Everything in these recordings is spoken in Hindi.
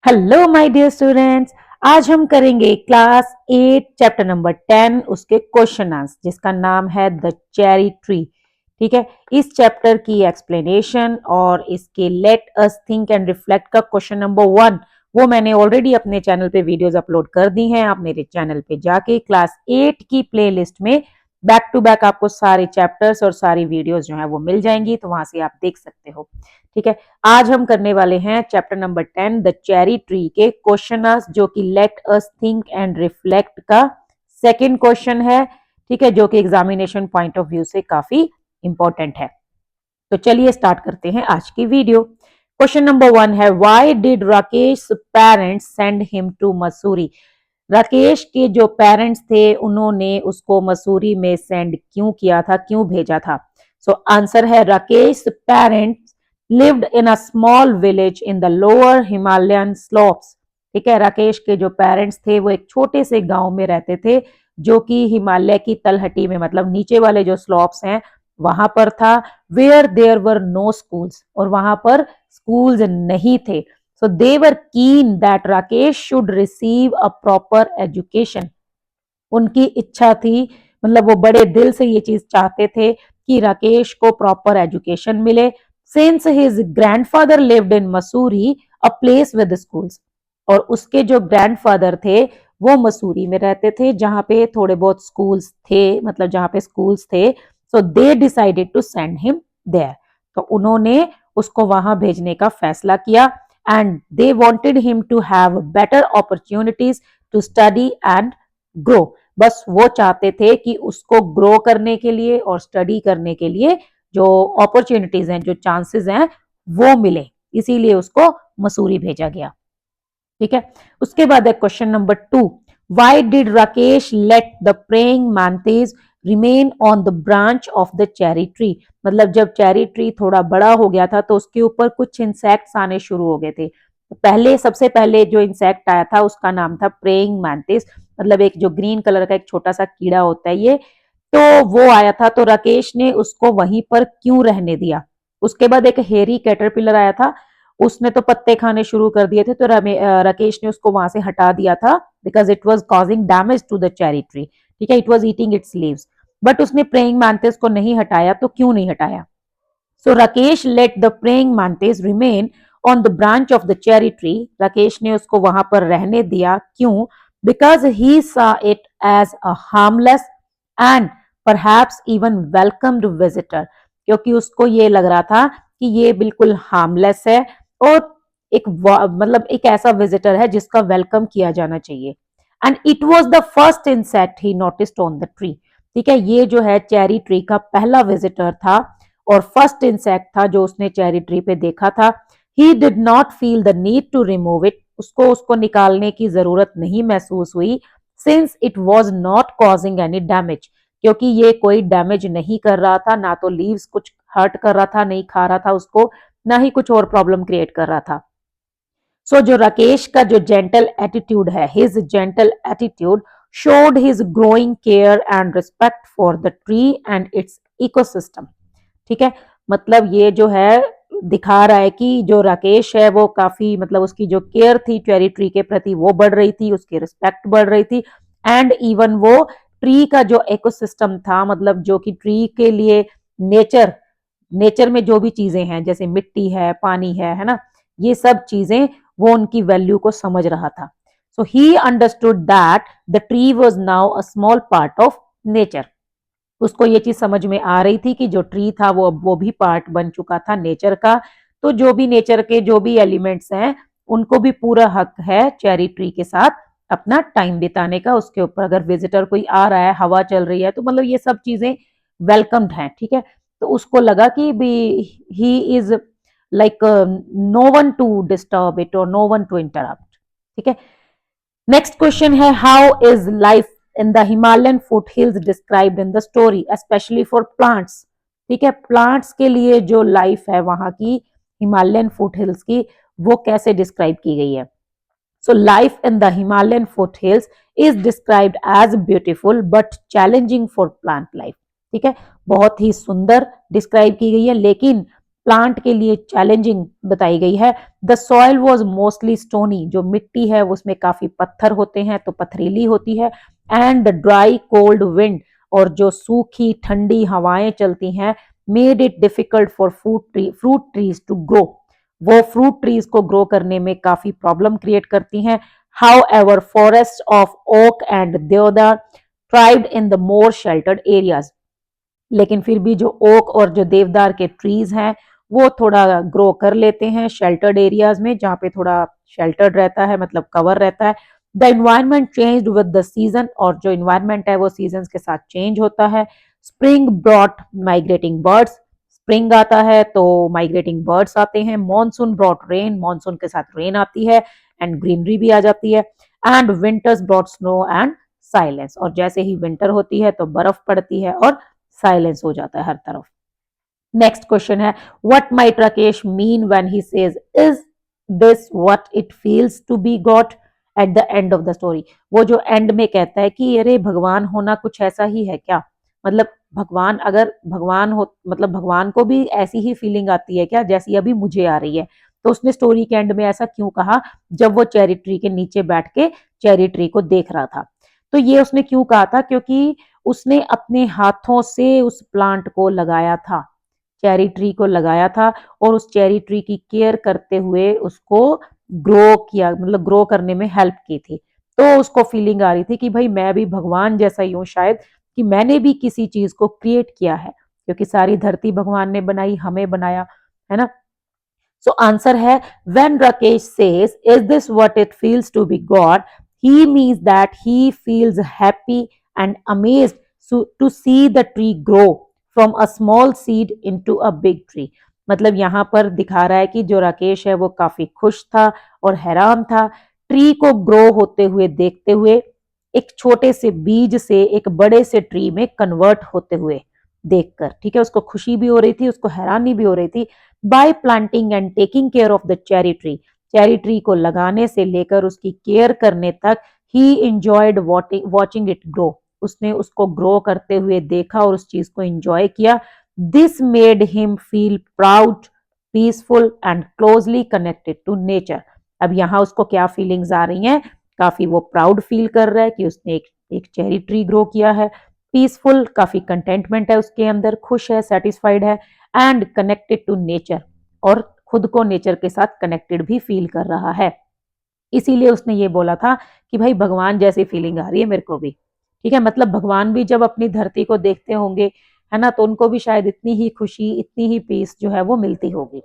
Hello my dear students. आज हम करेंगे क्लास 8 चैप्टर नंबर 10 उसके क्वेश्चन आंसर जिसका नाम है द चेरी ट्री। ठीक है, इस चैप्टर की एक्सप्लेनेशन और इसके let us think and reflect का क्वेश्चन नंबर 1 वो मैंने ऑलरेडी अपने चैनल पे वीडियोस अपलोड कर दी हैं। आप मेरे चैनल पे जाके क्लास 8 की प्लेलिस्ट में बैक टू बैक आपको सारे चैप्टर्स और सारी वीडियोस जो है वो मिल जाएंगी, तो वहां से आप देख सकते हो। ठीक है, आज हम करने वाले हैं chapter number 10 the cherry tree के क्वेश्चन जो कि let us think and reflect का सेकंड क्वेश्चन है। ठीक है, जो कि एग्जामिनेशन पॉइंट ऑफ व्यू से काफी इंपॉर्टेंट है। तो चलिए स्टार्ट करते हैं आज की वीडियो। क्वेश्चन नंबर 1 है why did Rakesh parents send him to Mussoorie. Rakesh के जो पेरेंट्स थे उन्होंने उसको मसूरी में सेंड क्यों किया था, क्यों भेजा था। सो आंसर है Rakesh parents lived in a small village in the lower Himalayan slopes. ठीक है, राकेश के जो पेरेंट्स थे वो एक छोटे से गांव में रहते थे जो कि हिमालय की तलहटी में, मतलब नीचे वाले जो स्लोप्स हैं वहां पर था। Where there were no schools, और वहां पर स्कूल्स नहीं थे। सो दे वर कीन that Rakesh should receive a proper education. उनकी इच्छा थी, मतलब वो बड़े दिल से ये चीज चाहते थे कि राकेश को प्रॉपर एजुकेशन मिले। Since his grandfather lived in Mussoorie a place with schools, और उसके जो ग्रैंडफादर थे वो मसूरी में रहते थे जहां पे थोड़े बहुत स्कूल्स थे, मतलब जहां पे स्कूल्स थे। So they decided to send him there. तो उन्होंने उसको वहां भेजने का फैसला किया and they wanted him to have better opportunities to study and grow. बस वो चाहते थे कि उसको ग्रो करने के लिए और स्टडी करने के लिए जो अपॉर्चुनिटीज हैं, जो चांसेस हैं वो मिले, इसीलिए उसको मसूरी भेजा गया। ठीक है, उसके बाद है question number 2 why did Rakesh let the praying mantis remain on the branch of the cherry tree. मतलब जब चेरी ट्री थोड़ा बड़ा हो गया था तो उसके ऊपर कुछ इंसेक्ट्स आने शुरू हो गए थे। पहले सबसे पहले जो इंसेक्ट आया था उसका नाम था प्रेइंग मैंटिस, मतलब एक जो ग्रीन कलर का एक छोटा सा कीड़ा होता है ये। तो वो आया था, तो राकेश ने उसको वहीं पर क्यों रहने दिया। उसके बाद एक हेरी कैटरपिलर आया था, उसने तो पत्ते खाने शुरू कर दिए थे, तो राकेश ने उसको वहां से हटा दिया था because it was causing damage to the cherry tree. ठीक है, it was eating its leaves. But उसने प्रेइंग मैंटिस को नहीं हटाया, तो क्यों नहीं हटाया। So Rakesh let the praying mantis remain on the branch of the cherry tree. Rakesh ने उसको वहां पर रहने दिया, क्यों। Because he saw it as a harmless and perhaps even welcomed visitor. क्योंकि उसको ये लग रहा था कि ये बिल्कुल हार्मलेस है और एक मतलब एक ऐसा विजिटर है जिसका वेलकम किया जाना चाहिए। And it was the first insect he noticed on the tree. ठीक है, ये जो है चेरी ट्री का पहला विजिटर था और फर्स्ट इंसेक्ट था जो उसने चेरी ट्री पे देखा था। He did not feel the need to remove it, उसको उसको निकालने की जरूरत नहीं महसूस हुई। Since it was not causing any damage, क्योंकि ये कोई डैमेज नहीं कर रहा था, ना तो लीव्स कुछ हर्ट कर रहा था, नहीं खा रहा था उसको, ना ही कुछ और प्रॉब्लम क्रिएट कर रहा था। सो जो राकेश का जो जेंटल एटीट्यूड है, his gentle attitude showed his growing care and respect for the tree and it's ecosystem. ठीक है, मतलब ये जो है दिखा रहा है कि जो राकेश है वो काफी, मतलब उसकी जो केयर थी चेरी ट्री के प्रति वो बढ़ रही थी, उसकी रिस्पेक्ट बढ़ रही थी। एंड इवन वो ट्री का जो इकोसिस्टम था, मतलब जो कि ट्री के लिए नेचर नेचर में जो भी चीजें हैं जैसे मिट्टी है, पानी है ना, ये सब चीजें वो उनकी वैल्यू को समझ रहा था। So he understood that the tree was now a small part of nature. उसको ये चीज समझ में आ रही थी कि जो ट्री था वो अब वो भी पार्ट बन चुका था नेचर का। तो जो भी नेचर के जो भी एलिमेंट्स हैं उनको भी पूरा हक है चेरी ट्री के साथ अपना टाइम बिताने का। उसके ऊपर अगर विजिटर कोई आ रहा है, हवा चल रही है, तो मतलब ये सब चीजें वेलकम्ड हैं। ठीक है, तो उसको लगा कि भी he is like no one to disturb it और नो वन टू इंटरप्ट। ठीक है, नेक्स्ट क्वेश्चन है how is life in the Himalayan foothills described in the story specially for plants. ठीक है, प्लांट्स के लिए जो लाइफ है वहां की हिमालयन फुट हिल्स की, वो कैसे डिस्क्राइब की गई है। So life in the Himalayan foothills is described as beautiful but challenging for plant life. ठीक है, बहुत ही सुंदर डिस्क्राइब की गई है, लेकिन प्लांट के लिए चैलेंजिंग बताई गई है। The soil was mostly stony, जो मिट्टी है उसमें काफी पत्थर होते हैं तो पथरीली होती है। And the dry cold wind, और जो सूखी ठंडी हवाएं चलती हैं, made it difficult for fruit trees to grow, वो फ्रूट ट्रीज को ग्रो करने में काफी प्रॉब्लम क्रिएट करती हैं। However forest of oak and deodar thrived in the more sheltered areas, लेकिन फिर भी जो ओक और जो देवदार के ट्रीज हैं वो थोड़ा ग्रो कर लेते हैं शेल्टर्ड एरियाज में, जहाँ पे थोड़ा शेल्टर्ड रहता है, मतलब कवर रहता है। The environment changed with the season, और जो इन्वायरमेंट है वो सीजन के साथ चेंज होता है। Spring brought migrating birds, spring आता है तो माइग्रेटिंग बर्ड्स आते हैं। मॉनसून ब्रॉट रेन, मॉनसून के साथ रेन आती है एंड ग्रीनरी भी आ जाती है। And winters brought snow and silence, और जैसे ही विंटर होती है तो बर्फ पड़ती है और साइलेंस हो जाता है हर तरफ। नेक्स्ट क्वेश्चन है, what might Rakesh mean when he says is this what it feels to be God at the end of the story. वो जो एंड में कहता है कि अरे भगवान होना कुछ ऐसा ही है क्या, मतलब भगवान, अगर भगवान हो मतलब भगवान को भी ऐसी ही फीलिंग आती है क्या जैसी अभी मुझे आ रही है। तो उसने स्टोरी के एंड में ऐसा क्यों कहा जब वो चेरी ट्री के नीचे बैठ के चेरी ट्री को देख रहा था। तो ये उसने क्यों कहा था, क्योंकि उसने अपने हाथों से उस प्लांट को लगाया था, चेरी ट्री को लगाया था, और उस चेरी ट्री की केयर करते हुए उसको ग्रो किया, मतलब ग्रो करने में हेल्प की थी। तो उसको फीलिंग आ रही थी कि भाई मैं भी भगवान जैसा ही हूँ शायद, कि मैंने भी किसी चीज को क्रिएट किया है, क्योंकि सारी धरती भगवान ने बनाई, हमें बनाया, है ना। सो आंसर है, when Rakesh says is this what it feels to be God, he means that he feels happy and amazed to see the tree grow from a small seed into a big tree। मतलब यहाँ पर दिखा रहा है कि जो राकेश है वो काफी खुश था और हैरान था ट्री को ग्रो होते हुए देखते हुए, एक छोटे से बीज से एक बड़े से ट्री में कन्वर्ट होते हुए देखकर। ठीक है, उसको खुशी भी हो रही थी, उसको हैरानी भी हो रही थी। Bye planting and taking care of the cherry tree, cherry tree को लगाने से लेकर उसकी केयर करने तक, ही इंजॉयड वॉचिंग इट ग्रो, उसने उसको ग्रो करते हुए देखा और उस चीज को एंजॉय किया। This made him feel proud, peaceful and closely connected to nature. अब यहाँ उसको क्या फीलिंग्स आ रही हैं, काफी वो प्राउड फील कर रहा है कि उसने एक चेरी ट्री ग्रो किया है, पीसफुल, काफी कंटेंटमेंट है उसके अंदर, खुश है, सेटिस्फाइड है, एंड कनेक्टेड टू नेचर, और खुद को नेचर के साथ कनेक्टेड भी फील कर रहा है। इसीलिए उसने ये बोला था कि भाई भगवान जैसी फीलिंग आ रही है मेरे को भी। ठीक है, मतलब भगवान भी जब अपनी धरती को देखते होंगे, है ना, तो उनको भी शायद इतनी ही खुशी, इतनी ही पीस जो है वो मिलती होगी।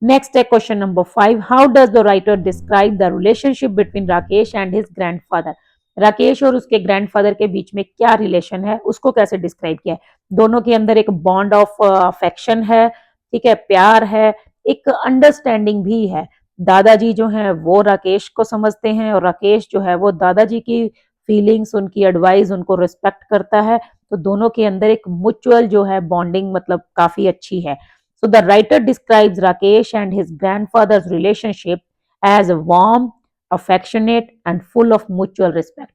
नेक्स्ट है question number 5, how does the writer describe the relationship between Rakesh and his grandfather. Rakesh और उसके ग्रैंडफादर के बीच में क्या रिलेशन है, उसको कैसे डिस्क्राइब किया है। दोनों के अंदर एक बॉन्ड ऑफ अफेक्शन है, ठीक है, प्यार है, एक अंडरस्टैंडिंग भी है। दादाजी जो है वो राकेश को समझते हैं और राकेश जो है वो दादाजी की फीलिंग्स, उनकी एडवाइस, उनको रिस्पेक्ट करता है। तो दोनों के अंदर एक म्यूचुअल जो है बॉन्डिंग मतलब काफी अच्छी है। So the writer describes Rakesh and his grandfather's relationship as warm, affectionate and full of mutual respect।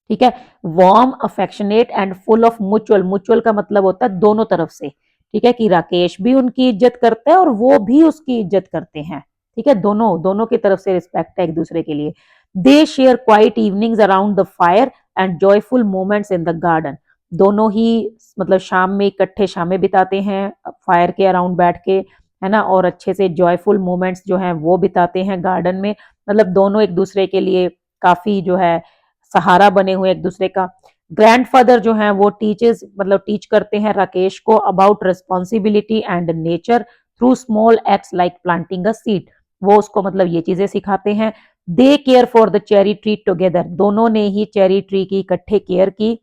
ठीक है, warm, affectionate and full of mutual, mutual का मतलब होता है दोनों तरफ से। ठीक है, कि राकेश भी उनकी इज्जत करते हैं और वो भी उसकी इज्जत करते हैं। ठीक है, दोनों दोनों की तरफ से रिस्पेक्ट है एक दूसरे के लिए। They share quiet evenings around the fire and joyful moments in the garden. दोनों ही मतलब शाम में इकट्ठे शामें बिताते हैं फायर के अराउंड बैठ के, है ना, और अच्छे से जॉयफुल मोमेंट्स जो हैं वो बिताते हैं गार्डन में। मतलब दोनों एक दूसरे के लिए काफी जो है सहारा बने हुए एक दूसरे का। ग्रैंडफादर जो है वो टीचेस मतलब टीच करते हैं राकेश को about responsibility and nature through small acts like planting a seed. वो उसको मतलब ये चीजें सिखाते हैं। They care for the cherry tree together, दोनों ने ही चेरी ट्री की इकट्ठे केयर की।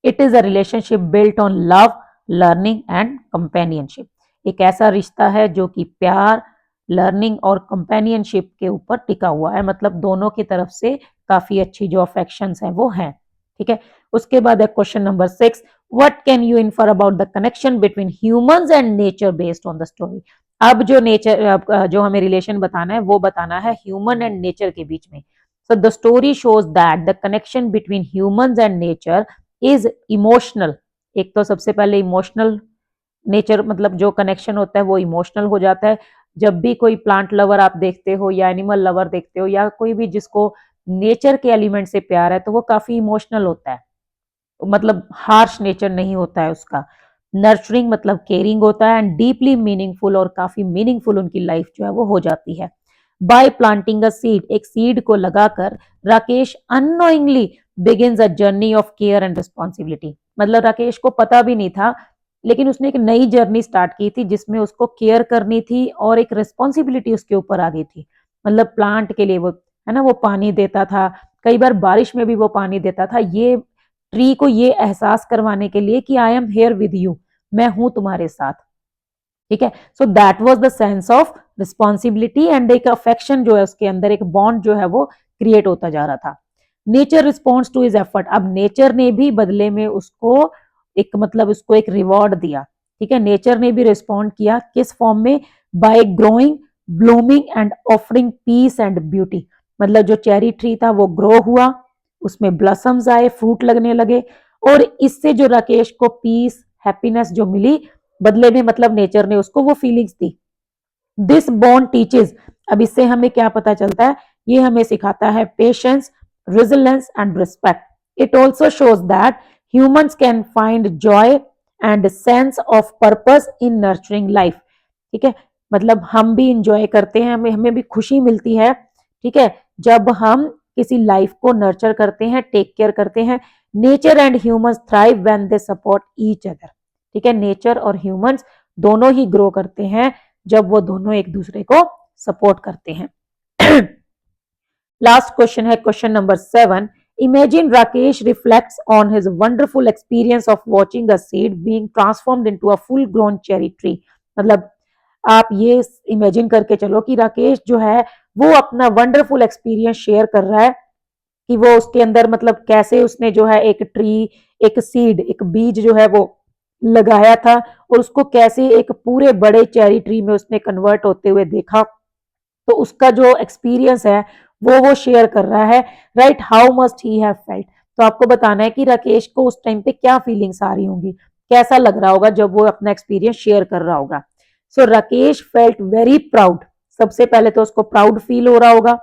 It is a relationship built on love, learning and companionship. एक ऐसा रिश्ता है जो कि प्यार, लर्निंग और कंपेनियनशिप के ऊपर टिका हुआ है, मतलब दोनों की तरफ से काफी अच्छी जो अफेक्शंस हैं वो हैं। ठीक है, उसके बाद है question number 6, what can you infer about the connection between humans and nature based on the story. अब जो नेचर जो हमें रिलेशन बताना है वो बताना है ह्यूमन एंड नेचर के बीच में। So the story shows that the connection between humans and nature is emotional. एक तो सबसे पहले इमोशनल नेचर मतलब जो कनेक्शन होता है वो इमोशनल हो जाता है। जब भी कोई प्लांट लवर आप देखते हो या एनिमल लवर देखते हो या कोई भी जिसको नेचर के एलिमेंट से प्यार है तो वो काफी इमोशनल होता है, मतलब हार्श नेचर नहीं होता है उसका। नर्चरिंग मतलब केयरिंग होता है एंड डीपली मीनिंगफुल, और काफी मीनिंगफुल उनकी लाइफ जो है वो हो जाती है। बाय प्लांटिंग अ सीड, एक सीड को लगाकर Rakesh unknowingly begins a journey of care and responsibility. मतलब राकेश को पता भी नहीं था, लेकिन उसने एक नई जर्नी स्टार्ट की थी जिसमें उसको केयर करनी थी और एक रिस्पॉन्सिबिलिटी उसके ऊपर आ गई थी। मतलब प्लांट के लिए वो, है ना, वो पानी देता था, कई बार बारिश में भी वो पानी देता था, ये ट्री को ये एहसास करवाने के लिए कि I am here with you, मैं हूं तुम्हारे साथ। ठीक है, so that was the sense of responsibility and एक अफेक्शन जो है उसके अंदर, एक बॉन्ड जो है वो क्रिएट होता जा रहा था। Nature response to his effort, अब नेचर ने भी बदले में उसको एक मतलब उसको एक रिवॉर्ड दिया। ठीक है, नेचर ने भी रिस्पॉन्ड किया, किस फॉर्म में? By growing, blooming and offering peace and beauty. मतलब जो चेरी ट्री था वो ग्रो हुआ, उसमें ब्लॉसम्स आए, फ्रूट लगने लगे, और इससे जो राकेश को पीस हैप्पीनेस जो मिली बदले में, मतलब नेचर ने उसको वो feelings the. This bond teaches, अब इससे हमें क्या पता चलता है? ये हमें सिखाता है patience, resilience and respect. It also shows that humans can find joy and sense of purpose in nurturing life. ठीक है, मतलब हम भी इंजॉय करते हैं, हमें हमें भी खुशी मिलती है, ठीक है, जब हम किसी लाइफ को नर्चर करते हैं, टेक केयर करते हैं। Nature and humans thrive when they support each other. ठीक है, नेचर और ह्यूमंस दोनों ही ग्रो करते हैं जब वो दोनों एक दूसरे को सपोर्ट करते हैं। लास्ट क्वेश्चन है question number 7। Imagine Rakesh reflects on his wonderful experience of watching a seed being transformed into a full grown cherry tree. मतलब आप ये इमेजिन करके चलो कि राकेश जो है वो अपना वंडरफुल एक्सपीरियंस शेयर कर रहा है कि वो उसके अंदर मतलब कैसे उसने जो है एक ट्री, एक सीड, एक बीज जो है वो लगाया था, और उसको कैसे एक पूरे बड़े चेरी ट्री में उसने कन्वर्ट होते हुए देखा। तो उसका जो एक्सपीरियंस है वो शेयर कर रहा है, right? How must he have felt. तो आपको बताना है कि राकेश को उस टाइम पे क्या फीलिंग्स आ रही होंगी, कैसा लग रहा होगा जब वो अपना एक्सपीरियंस शेयर कर रहा होगा। सो राकेश फेल्ट वेरी प्राउड, सबसे पहले तो उसको प्राउड फील हो रहा होगा,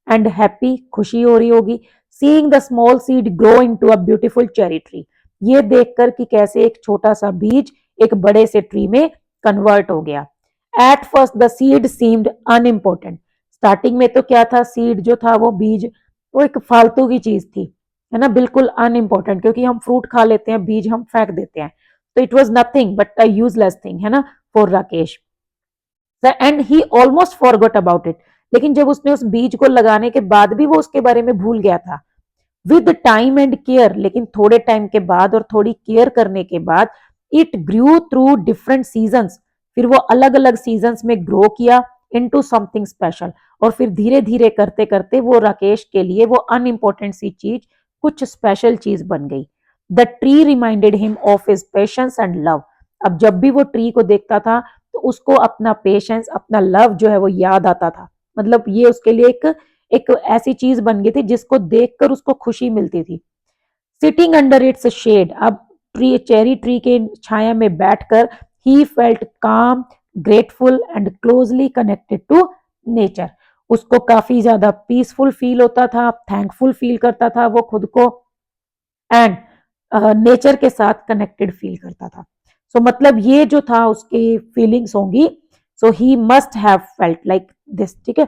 एंड हैप्पी, खुशी हो रही होगी, seeing the small seed grow into a beautiful cherry tree, ये देखकर कि कैसे एक छोटा सा बीज एक बड़े से ट्री में कन्वर्ट हो गया। At first the seed seemed unimportant, starting में तो क्या था, सीड जो था वो बीज, वो एक फालतू की चीज थी, है ना, बिल्कुल अनइम्पोर्टेंट, क्योंकि हम फ्रूट खा लेते हैं, बीज हम फेंक देते हैं, तो it was nothing but a useless thing, है ना, for Rakesh. And he almost forgot about it, लेकिन जब उसने उस बीज को लगाने के बाद भी वो उसके बारे में भूल गया था। विद टाइम एंड केयर, लेकिन थोड़े टाइम के बाद और थोड़ी केयर करने के बाद, it grew through different seasons, फिर वो अलग अलग सीजन्स में ग्रो किया इनटू समथिंग स्पेशल, और फिर धीरे धीरे करते करते वो राकेश के लिए वो अनइम्पोर्टेंट सी चीज कुछ स्पेशल चीज बन गई। The tree reminded him of his patience and love, अब जब भी वो ट्री को देखता था तो उसको अपना पेशेंस, अपना लव जो है वो याद आता था। मतलब ये उसके लिए एक ऐसी चीज बन गई थी जिसको देखकर उसको खुशी मिलती थी। सिटिंग अंडर इट्स शेड, अब ट्री, चेरी ट्री के छाया में बैठकर he felt calm, grateful and closely connected to nature, उसको काफी ज्यादा पीसफुल फील होता था, थैंकफुल फील करता था वो खुद को, एंड नेचर के साथ कनेक्टेड फील करता था। सो मतलब ये जो था उसकी फीलिंग्स होंगी, so he must have felt like this. ठीक है,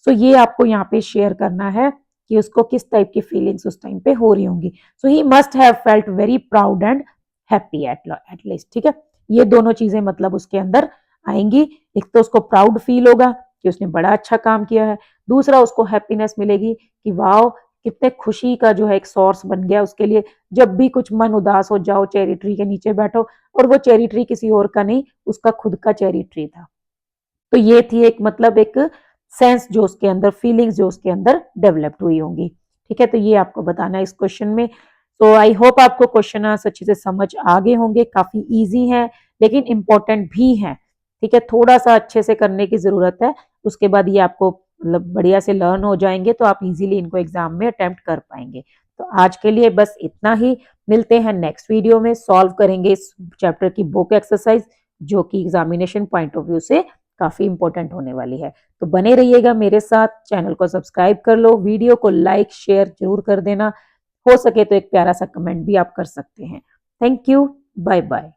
सो ये आपको यहाँ पे शेयर करना है कि उसको किस टाइप की फीलिंग्स उस टाइम पे हो रही होंगी। So he must have felt very proud and happy at least. ठीक है, ये दोनों चीजें मतलब उसके अंदर आएंगी। एक तो उसको प्राउड फील होगा कि उसने बड़ा अच्छा काम किया है, दूसरा उसको हैप्पीनेस मिलेगी कि वाओ, कितने खुशी का जो है एक सोर्स बन गया उसके लिए। जब भी कुछ मन उदास हो, जाओ चेरी ट्री के नीचे बैठो, और वो चेरी ट्री किसी और का नहीं, उसका खुद का चेरी ट्री था। तो ये थी एक मतलब एक सेंस जो उसके अंदर, फीलिंग्स जो उसके अंदर डेवलप्ड हुई होंगी। ठीक है, तो ये आपको बताना है इस क्वेश्चन में। तो आई होप आपको क्वेश्चन अच्छे से समझ आ गए होंगे, काफी इजी है लेकिन इंपॉर्टेंट भी है। ठीक है, थोड़ा सा अच्छे से करने की जरूरत है, उसके बाद ये आपको मतलब बढ़िया से लर्न हो जाएंगे, तो आप इजीली इनको एग्जाम में अटेम्प्ट कर पाएंगे। तो आज के लिए बस इतना ही, मिलते हैं नेक्स्ट वीडियो में, सॉल्व करेंगे इस चैप्टर की बुक एक्सरसाइज जो कि एग्जामिनेशन पॉइंट ऑफ व्यू से काफी इंपॉर्टेंट होने वाली है। तो बने रहिएगा मेरे साथ, चैनल को सब्सक्राइब कर लो, वीडियो को लाइक शेयर जरूर कर देना, हो सके तो एक प्यारा सा कमेंट भी आप कर सकते हैं। Thank you, bye bye.